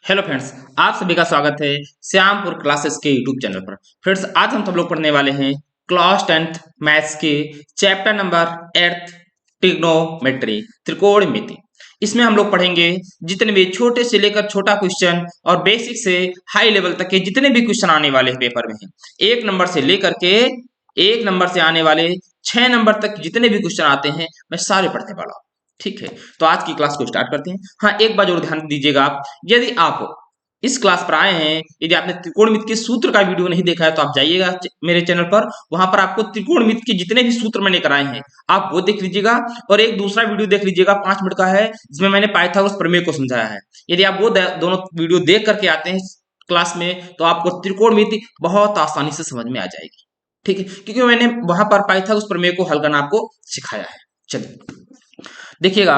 Hello friends, आप सभी का स्वागत है श्यामपुर क्लासेस के यूट्यूब चैनल पर। फ्रेंड्स, आज हम सब लोग पढ़ने वाले हैं क्लास 10th मैथ्स के चैप्टर नंबर 8 ट्रिग्नोमेट्री त्रिकोणमिति। इसमें हम लोग पढ़ेंगे जितने भी छोटे से लेकर छोटा क्वेश्चन और बेसिक से हाई लेवल तक के जितने भी क्वेश्चन आने वाले हैं पेपर में हैं। एक नंबर से आने वाले 6 नंबर तक जितने भी क्वेश्चन आते हैं मैं सारे पढ़ने वाला हूँ। ठीक है, तो आज की क्लास को स्टार्ट करते हैं। हाँ, एक बार जरूर ध्यान दीजिएगा आप, यदि आप इस क्लास पर आए हैं, यदि आपने त्रिकोणमिति के सूत्र का वीडियो नहीं देखा है तो आप जाइएगा मेरे चैनल पर। वहां पर आपको त्रिकोणमिति के जितने भी सूत्र मैंने कराए हैं आप वो देख लीजिएगा, और एक दूसरा वीडियो देख लीजिएगा 5 मिनट का है जिसमें मैंने पाइथागोरस प्रमेय को समझाया है। यदि आप वो दोनों वीडियो देख करके आते हैं क्लास में तो आपको त्रिकोणमिति बहुत आसानी से समझ में आ जाएगी। ठीक है, क्योंकि मैंने वहां पर पाइथागोरस प्रमेय को हल करना आपको सिखाया है। चलिए देखिएगा,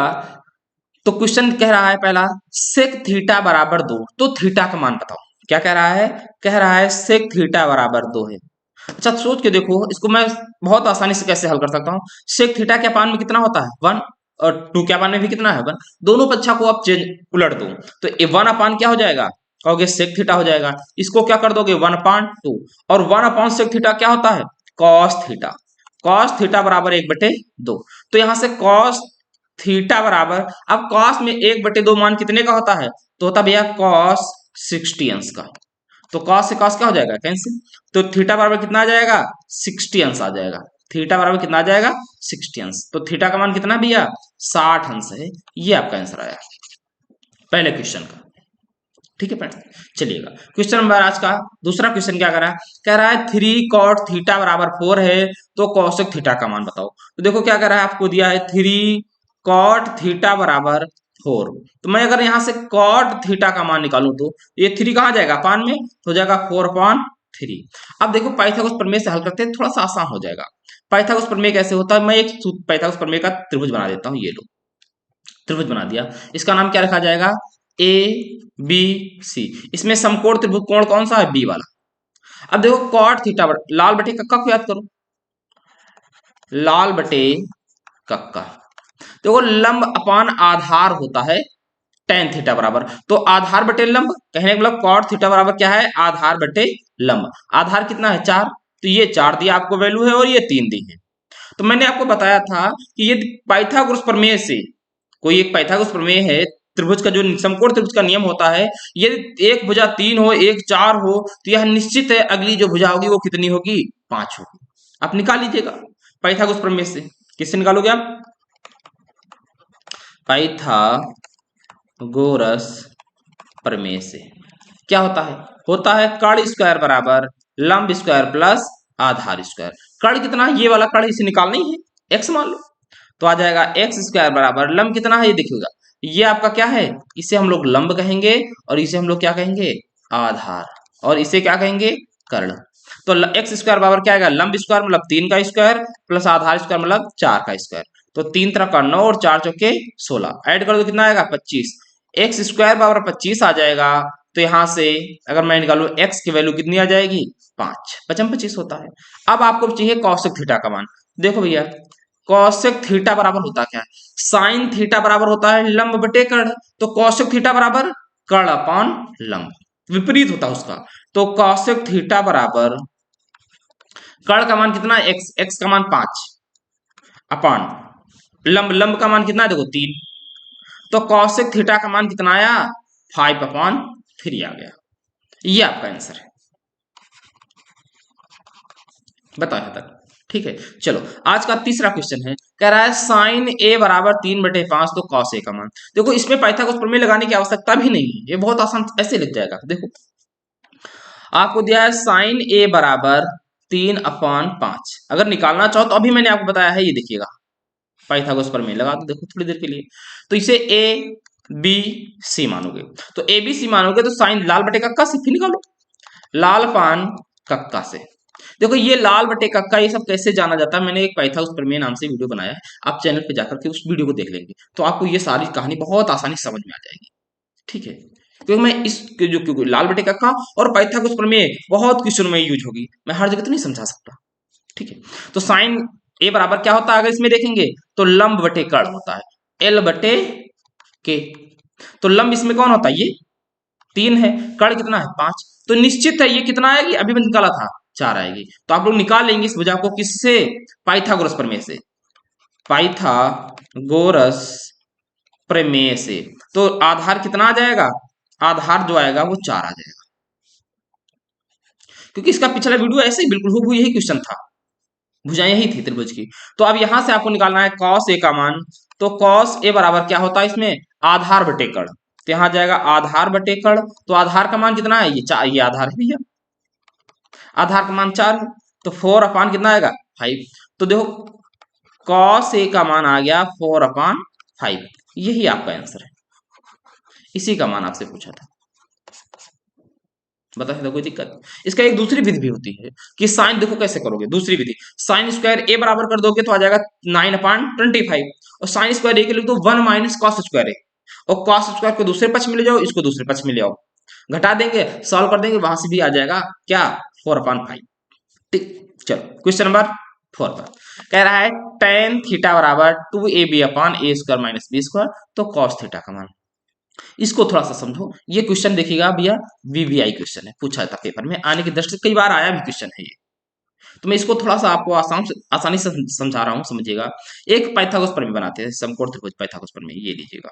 तो क्वेश्चन कह रहा है पहला, सेक थीटा बराबर 2, तो थीटा का मान बताओ। क्या कह रहा है? कह रहा है सेक थीटा बराबर 2 है। अच्छा, सोच के देखो, इसको मैं बहुत आसानी से कैसे हल कर सकता हूँ। सेक थीटा के अपान में कितना होता है? 1, और 2 के अपान में भी कितना है? 1। दोनों पक्षा को आप चेंज उलट दो तो 1 अपान क्या हो जाएगा? कहोगे सेक थीटा हो जाएगा। इसको क्या कर दोगे? 1/2, और 1 सेक थीटा क्या होता है? Cos theta. कॉस थीटा बराबर 1/2। तो यहां से कॉस थीटा बराबर, अब कॉस में 1/2 मान कितने का होता है? तो होता भैया कॉस 60 अंश का। तो कॉस से कॉस क्या हो जाएगा? कैंसिल। तो थीटा बराबर कितना आ जाएगा? 60 अंश आ जाएगा। थीटा बराबर कितना आ जाएगा? 60 अंश। तो थीटा का मान कितना भैया? 60 अंश है। ये आपका आंसर आया पहले क्वेश्चन का। ठीक है फ्रेंड्स, चलिएगा क्वेश्चन नंबर आज का दूसरा क्वेश्चन क्या कर रहा है? कह रहा है 3 cot थीटा बराबर 4 है, तो कॉसेक थीटा का मान बताओ। तो देखो क्या कर रहा है, आपको दिया है 3 cot थीटा बराबर 4। तो मैं अगर यहां से cot थीटा का मान निकालूं तो ये 3 कहां जाएगा? अपान में, हो जाएगा 4/3। अब देखो पाइथागोरस प्रमेय से हल करते हैं, थोड़ा सा आसान हो जाएगा। पाइथागोरस प्रमेय कैसे होता है? मैं एक पाइथागोरस प्रमेय का त्रिभुज बना देता हूं। ये लो, त्रिभुज बना दिया। इसका नाम क्या रखा जाएगा? A B C. इसमें समकोण त्रिभुज कोण कौन सा है? बी वाला। अब देखो कॉट थीटा लाल बटे कक्का को याद करो। लाल बटे कक्का, देखो लंब अपान आधार होता है टेन थीटा बराबर। तो आधार बटे लंब, कहने का मतलब कॉट थीटा बराबर क्या है? आधार बटे लंब। आधार कितना है? 4। तो ये 4 दिया आपको वैल्यू है, और ये 3 दी है। तो मैंने आपको बताया था कि यदि पाइथागोरस प्रमेय से कोई एक पाइथागोरस प्रमेय है, त्रिभुज का जो समकोण त्रिभुज का नियम होता है, यदि एक भुजा 3 हो, एक 4 हो, तो यह निश्चित है अगली जो भुजा होगी वो कितनी होगी? 5 होगी। आप निकाल लीजिएगा पाइथागोरस प्रमेय से। किससे निकालोगे आप? पाइथागोरस प्रमेय से। क्या होता है? होता है कर्ण स्क्वायर बराबर लंब स्क्वायर प्लस आधार स्क्वायर। कर्ण कितना है? ये वाला कर्ण इसे निकालना ही है, एक्स मान लो। तो आ जाएगा एक्स स्क्वायर बराबर लंब कितना है? ये देखिएगा, ये आपका क्या है? इसे हम लोग लंब कहेंगे, और इसे हम लोग क्या कहेंगे? आधार। और इसे क्या कहेंगे? कर्ण। तो एक्स स्क्वायर बराबर क्या आएगा? लंब स्क्वायर मतलब 3 का स्क्वायर प्लस आधार स्क्वायर मतलब 4 का स्क्वायर। तो 3 तरह का 9 और 4 चौके 16, ऐड कर दो कितना आएगा? 25। एक्स स्क्वायर बराबर 25 आ जाएगा। तो यहां से अगर मैं निकालू एक्स की वैल्यू कितनी आ जाएगी? 5। 25 होता है। अब आपको चाहिए कौशिक थीटा का मान। देखो भैया, कौशिक थीटा बराबर होता क्या है? साइन थीटा बराबर होता है लंब बटे कर्ण। तो कौशिक थीटा बराबर कर्ण अपान लंब, विपरीत होता है उसका। तो कौशिक थीटा बराबर कर्ण का मान कितना? एक्स। एक्स का मान 5 अपान लंब। लंब का मान कितना है? देखो 3। तो कौशिक थीटा का मान कितना आया? 5/3 आ गया। ये आपका आंसर है। बताओ यहां तक। ठीक है, चलो आज का तीसरा क्वेश्चन है। कह रहा है साइन ए बराबर 3/5, तो कॉस ए का मान। देखो इसमें पाइथागोरस प्रमेय लगाने की आवश्यकता भी नहीं है, ये बहुत आसान ऐसे लिख जाएगा। देखो आपको दिया है साइन ए बराबर 3/5। अगर निकालना चाहो तो अभी मैंने आपको बताया है, ये देखिएगा पाइथागोरस प्रमेय लगा दो। देखो थोड़ी देर के लिए, तो इसे ए बी सी मानोगे। तो ए बी सी मानोगे तो साइन लाल बटे कक्का से फिर निकालो, लाल पान कक्का से। देखो ये लाल बटे कक्का ये सब कैसे जाना जाता है, मैंने एक पाइथागोरस प्रमेय नाम से वीडियो बनाया है, आप चैनल पे जाकर के उस वीडियो को देख लेंगे तो आपको ये सारी कहानी बहुत आसानी से समझ में आ जाएगी। ठीक है, क्योंकि मैं इस जो क्योंकि लाल बटे कक्का और पाइथागोरस प्रमेय बहुत क्वेश्चन में यूज होगी, मैं हर जगह तो नहीं समझा सकता। ठीक है, तो साइन ए बराबर क्या होता है अगर इसमें देखेंगे तो लंब बटे कर्ण होता है, एल बटे के। तो लंब इसमें कौन होता है? ये 3 है, कर्ण कितना है 5, तो निश्चित है ये कितना आएगी, अभी मैंने निकाला था 4 आएगी। तो आप लोग निकाल लेंगे इस भुजा को किससे, पाइथागोरस प्रमेय से, पाइथागोरस प्रमेय से। तो आधार कितना आ जाएगा, आधार जो आएगा वो 4 आ जाएगा, क्योंकि इसका पिछला वीडियो ऐसे ही बिल्कुल हूबहू यही क्वेश्चन था, भुजाएं यही थी त्रिभुज की। तो अब यहां से आपको निकालना है कॉस ए का मान, तो कॉस ए बराबर क्या होता है इसमें, आधार बटे कर्ण, तो यहां जाएगा आधार बटे कर्ण, तो आधार का मान कितना है, ये 4, ये आधार है भैया, आधार का मान 4 है, तो 4 कितना आएगा 5। तो देखो कॉस ए का मान आ गया 4/5, यही आपका आंसर है, इसी का मान आपसे पूछा था, बता सकते कोई दिक्कत। इसका एक दूसरी विधि भी होती है कि साइन, देखो कैसे करोगे, दूसरी विधि, साइन स्क्वायर ए बराबर कर दोगे तो आ जाएगा 9/25, और साइन स्क्वायर ए के लिए तो 1 माइनस कॉस स्क्वायर ए, और कॉस स्क्वायर को दूसरे पक्ष में ले जाओ, इसको दूसरे पक्ष में ले आओ, घटा देंगे, सॉल्व कर देंगे, वहां से भी आ जाएगा क्या 4/5। ठीक, चलो क्वेश्चन नंबर 4 पर कह रहा है tan थीटा बराबर 2ab/a² माइनस b², तो cos थीटा का मान, इसको थोड़ा सा समझो, ये क्वेश्चन देखिएगा भैया, वीवीआई क्वेश्चन है, पूछा था पेपर में, आने की दृष्टि से कई बार आया भी क्वेश्चन है ये, तो मैं इसको थोड़ा सा आपको आसानी से समझा रहा हूं, समझिएगा। एक पाइथागोरस प्रमेय बनाते हैं, समकोण त्रिभुज पाइथागोरस प्रमेय, ये लीजिएगा,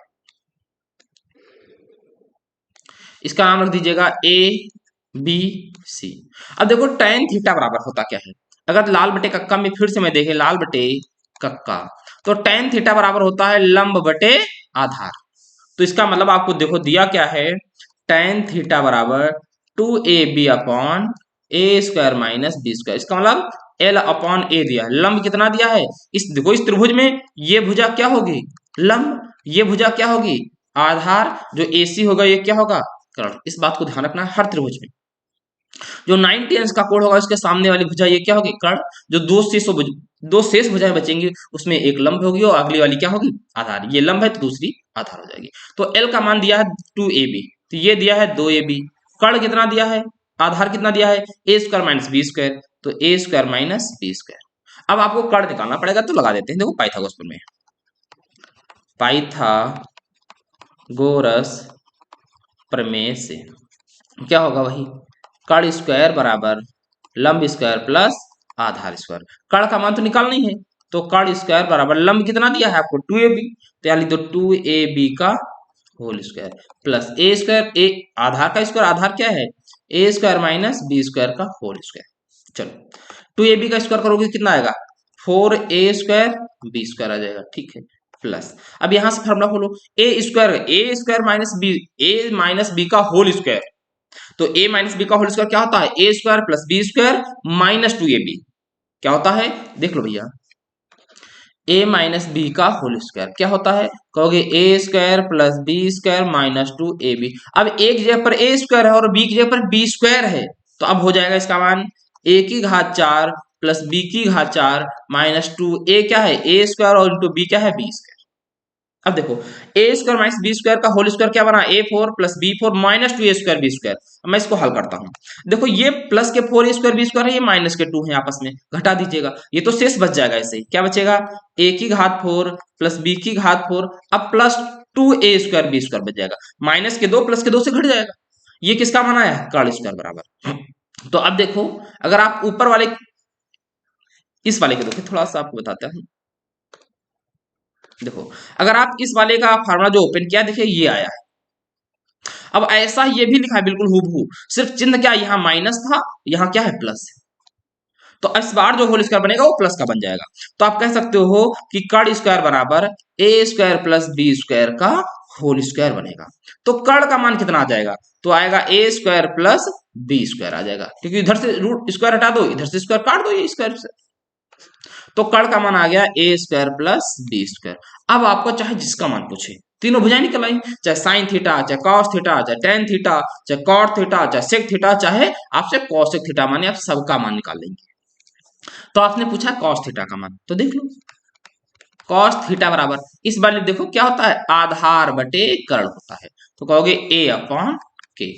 इसका नाम रख दीजिएगा ए बी सी। अब देखो tan थीटा बराबर होता क्या है, अगर लाल बटे कक्का में फिर से मैं देखे, लाल बटे कक्का, तो tan थीटा बराबर होता है लंब बटे आधार, तो इसका मतलब आपको देखो दिया क्या है, tan थीटा बराबर 2ab/a² माइनस b², इसका मतलब l/a दिया है, लंब कितना दिया है, इस देखो इस त्रिभुज में ये भुजा क्या होगी, लंब, ये भुजा क्या होगी, आधार, जो AC होगा ये क्या होगा, कर्ण। इस बात को ध्यान रखना हर त्रिभुज में, जो 90 अंश का कोण होगा इसके सामने वाली भुजा ये क्या होगी, कर्ण, जो दो शेष भुजाएं बचेंगी उसमें एक लंब होगी और अगली वाली क्या होगी, आधार, ये लंब है तो दूसरी आधार हो जाएगी। तो L का मान दिया है 2ab, तो ये दिया है 2ab, कर्ण कितना दिया है, आधार कितना दिया है a² माइनस b², तो a² माइनस b²। अब आपको कर्ण निकालना पड़ेगा, तो लगा देते हैं, देखो पाइथागोरस प्रमेय, पाइथागोरस प्रमेय से क्या होगा, वही कर्ण स्क्वायर बराबर लंब स्क्वायर प्लस आधार स्क्वायर, कर्ण का मान तो निकालना ही है, तो कर्ण स्क्वायर बराबर लंब कितना दिया है आपको 2ab, तो यानी तो 2ab का होल स्क्वायर प्लस a², ए आधार का स्क्वायर, आधार क्या है a² माइनस b² का होल स्क्वायर। चलो 2ab का स्क्वायर करोगे कितना आएगा 4a² b² आ जाएगा, ठीक है, प्लस अब यहां से फॉर्मूला खोलो, a² minus b, a minus b का होल स्क्वायर, तो a माइनस बी का होल स्क्वायर क्या होता है a² plus b² minus 2ab, क्या होता है देख लो भैया, a माइनस बी का होल स्क्वायर क्या होता है, कहोगे a² plus b² minus 2ab, अब एक जगह पर a² है और b की जगह पर b² है, तो अब हो जाएगा इसका मान a⁴ plus b⁴ minus 2a क्या है a² और इंटू b क्या है b²। अब देखो a² माइनस b² का होल स्क्वायर क्या बना a4 plus b4 minus 2a² b²। अब मैं इसको हल करता हूं, देखो ये प्लस के 4a² b² है, ये माइनस के 2 है, आपस में घटा दीजिएगा, ये तो शेष बच जाएगा, ऐसे ही क्या बचेगा a⁴ प्लस b⁴, अब प्लस 2a² b² बच जाएगा, माइनस के 2 प्लस के 2 से घट जाएगा, ये किसका माना है कर्ण स्क्वायर बराबर। तो अब देखो अगर आप ऊपर वाले इस वाले के देखो, थोड़ा सा आपको बताता हूं, देखो अगर आप इस वाले का फार्मूला जो ओपन किया देखिए ये आया है, अब ऐसा ये भी लिखा है बिल्कुल हूबहू, सिर्फ चिन्ह क्या यहाँ माइनस था, यहाँ क्या है प्लस है, तो इस बार जो होल स्क्वायर बनेगा वो प्लस का बन जाएगा, तो आप कह सकते हो कि कर्ण स्क्वायर बराबर a² प्लस b² का होल स्क्वायर बनेगा। तो कर्ण का मान कितना आ जाएगा, तो आएगा a² प्लस b² आ जाएगा, क्योंकि इधर से रूट स्क्वायर हटा दो, इधर से स्क्वायर काट दो, ये स्क्वायर से, तो कर्ण का मान आ गया a² प्लस b²। अब आपको चाहे जिसका मान पूछे, तीनों भुजाएं निकल आई, चाहे साइन थीटा, चाहे कॉस थीटा, चाहे टेन थीटा, चाहे कॉट थीटा, चाहे सेक थीटा, चाहे आपसे कॉसेक थीटा, माने आप सबका मान निकाल लेंगे। तो आपने पूछा कॉस थीटा का मान, तो देख लो कॉस थीटा बराबर, इस बार देखो क्या होता है आधार बटे कर्ण होता है, तो कहोगे a/k,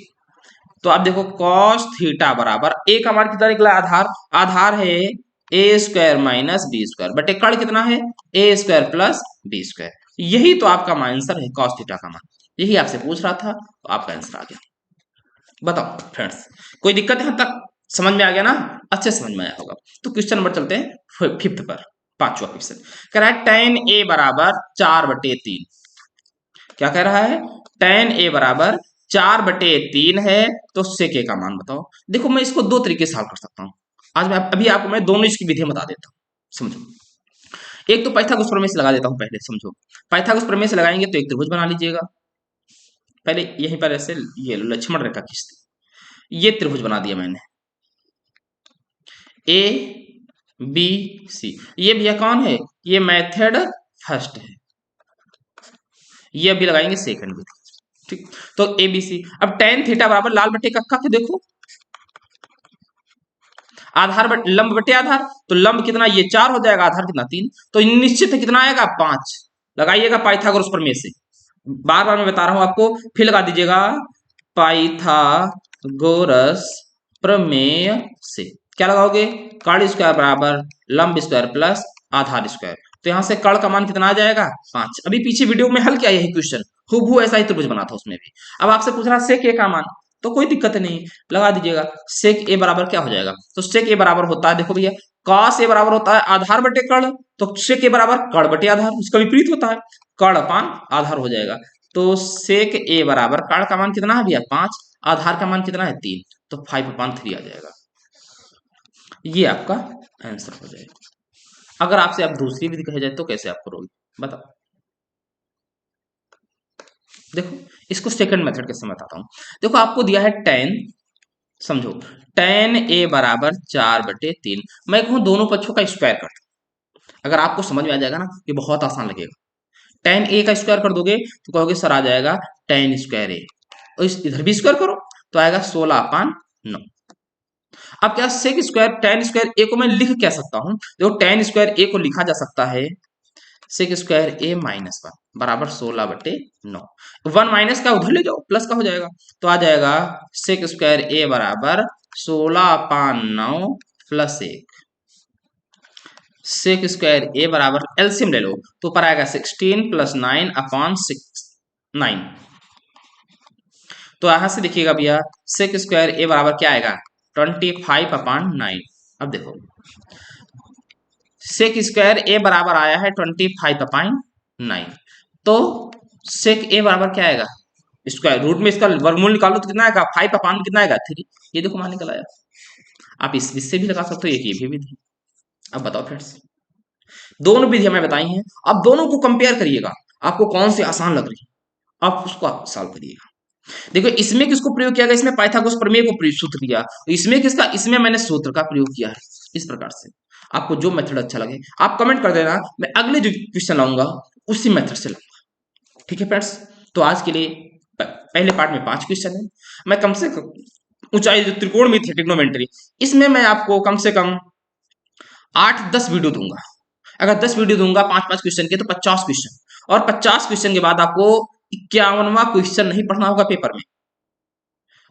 तो आप देखो कॉस थीटा बराबर a का मान कितना निकला आधार, आधार है a² माइनस b² बटे कर्ण कितना है a² प्लस b², यही तो आपका आंसर है कॉस थीटा का मान, यही आपसे पूछ रहा था, तो आपका आंसर आ गया। बताओ फ्रेंड्स, कोई दिक्कत यहाँ तक समझ में आ गया ना? अच्छे समझ में आया होगा। तो क्वेश्चन नंबर चलते हैं फिफ्थ पर, पांचवा क्वेश्चन कह रहा है tan a बराबर 4/3। क्या कह रहा है? tan a बराबर 4/3 है, तो sec a का मान बताओ। देखो मैं इसको दो तरीके से सॉल्व कर सकता हूँ। आज मैं अभी आपको मैं दोनों इसकी विधि बता देता हूँ, समझो। एक तो पाइथागोरस प्रमेय से लगा देता हूँ पहले, समझो। पाइथागोरस प्रमेय से लगाएंगे तो एक त्रिभुज बना लीजिएगा। पहले यहीं पर ऐसे ये लक्ष्मण रेखा खींचते, ये त्रिभुज बना दिया मैंने, ए बी सी। ये भैया कौन है? ये मेथड फर्स्ट है। ये अभी लगाएंगे सेकंड विधि, ठीक। तो ए बी सी। अब tan थीटा बराबर लाल बटे कक्का के देखो, आधार लंब बटे आधार, तो लंब कितना? ये 4 हो जाएगा, आधार कितना? 3। तो निश्चित है कितना आएगा? 5। लगाइएगा पाइथागोरस प्रमेय से, बार बार मैं बता रहा हूं आपको, फिर लगा दीजिएगा पाइथागोरस प्रमेय से। क्या लगाओगे? कर्ण स्क्वायर बराबर लंब स्क्वायर प्लस आधार स्क्वायर। तो यहां से कर्ण का मान कितना आ जाएगा? 5। अभी पीछे वीडियो में हल किया यही क्वेश्चन, हूबहू ऐसा ही त्रिभुज बना था उसमें भी। अब आपसे पूछ रहा सेक ए का मान, तो कोई दिक्कत नहीं, लगा दीजिएगा। सेक ए बराबर क्या हो जाएगा? तो सेक ए बराबर होता है, देखो भैया, कॉस ए बराबर होता है आधार बटे कर्ण, तो सेक ए बराबर कर्ण बटे आधार, उसका विपरीत होता है, कर्ण अपान आधार हो जाएगा। तो सेक ए बराबर कर्ण का मान कितना है भैया? 5, आधार का मान कितना है? 3, तो 5/3 आ जाएगा। ये आपका आंसर हो जाएगा। अगर आपसे आप दूसरी विधि कहे जाए तो कैसे आप करोगे, बताओ। देखो इसको सेकंड मेथड कैसे बताता हूं। देखो आपको दिया है tan, समझो, tan a बराबर 4/3। मैं कहूं दोनों पक्षों का स्क्वायर कर, अगर आपको समझ में आ जाएगा ना, ये बहुत आसान लगेगा। tan a का स्क्वायर कर दोगे तो कहोगे सर आ जाएगा tan स्क्वायर a, और इधर भी स्क्वायर करो तो आएगा 16/9। अब क्या sec square tan square a को मैं लिख क्या सकता हूं? देखो tan स्क्वायर a को लिखा जा सकता है सेक स्क्वायर a -1 बराबर 16/9। 1 माइनस का उधर ले जाओ, प्लस का हो जाएगा, तो आ जाएगा सेक स्क्वायर a बराबर 16/9 प्लस 1। सेक स्क्वायर a बराबर एलसीएम ले लो तो ऊपर आएगा 16 + 9/6 9। तो यहां से देखिएगा भैया, सेक स्क्वायर a बराबर क्या आएगा? 25/9। अब देखो सेक स्क्वायर a बराबर आया है 25/9, तो सेक a बराबर क्या आएगा? स्क्वायर रूट में इसका वर्गमूल निकालो तो कितना आएगा? 5/, कितना आएगा? 3। ये देखो मान निकल आया। आप इससे भी लगा सकते हो, एक ये भी विधि। अब बताओ फ्रेंड्स, दोनों विधियां मैं बताई हैं, आप दोनों को कंपेयर करिएगा, आपको कौन सी आसान लग रही है आप उसको आप सॉल्व करिएगा। देखो इसमें किसको प्रयोग किया गया? इसमें पाइथागोरस प्रमेय को सूत्र किया। इसमें किसका? इसमें मैंने सूत्र का प्रयोग किया है। इस प्रकार से आपको जो मेथड अच्छा लगे आप कमेंट कर देना, मैं अगले जो क्वेश्चन लाऊंगा उसी मेथड से लाऊंगा, ठीक है फ्रेंड्स। तो आज के लिए पहले पार्ट में 5 क्वेश्चन है, मैं कम से कम ऊंचाई जो त्रिकोण में थी ट्रिग्नोमेट्री, इसमें मैं आपको कम से कम 8-10 वीडियो दूंगा। अगर 10 वीडियो दूंगा 5-5 क्वेश्चन के, तो 50 क्वेश्चन, और 50 क्वेश्चन के बाद आपको 51वां क्वेश्चन नहीं पढ़ना होगा पेपर में।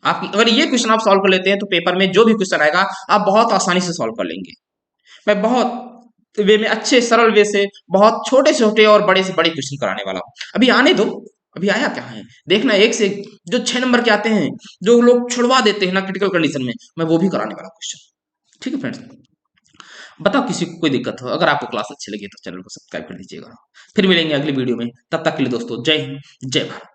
आपकी अगर ये क्वेश्चन आप सॉल्व कर लेते हैं तो पेपर में जो भी क्वेश्चन आएगा आप बहुत आसानी से सॉल्व कर लेंगे। मैं बहुत वे में अच्छे सरल वे से बहुत छोटे छोटे और बड़े से बड़े क्वेश्चन कराने वाला हूँ। अभी आने दो, अभी आया क्या है देखना, एक से जो 6 नंबर के आते हैं, जो लोग छुड़वा देते हैं ना क्रिटिकल कंडीशन में, मैं वो भी कराने वाला क्वेश्चन, ठीक है फ्रेंड्स। बताओ किसी को कोई दिक्कत हो, अगर आपको क्लास अच्छी लगी तो चैनल को सब्सक्राइब कर दीजिएगा। फिर मिलेंगे अगली वीडियो में, तब तक के लिए दोस्तों जय हिंद जय भारत।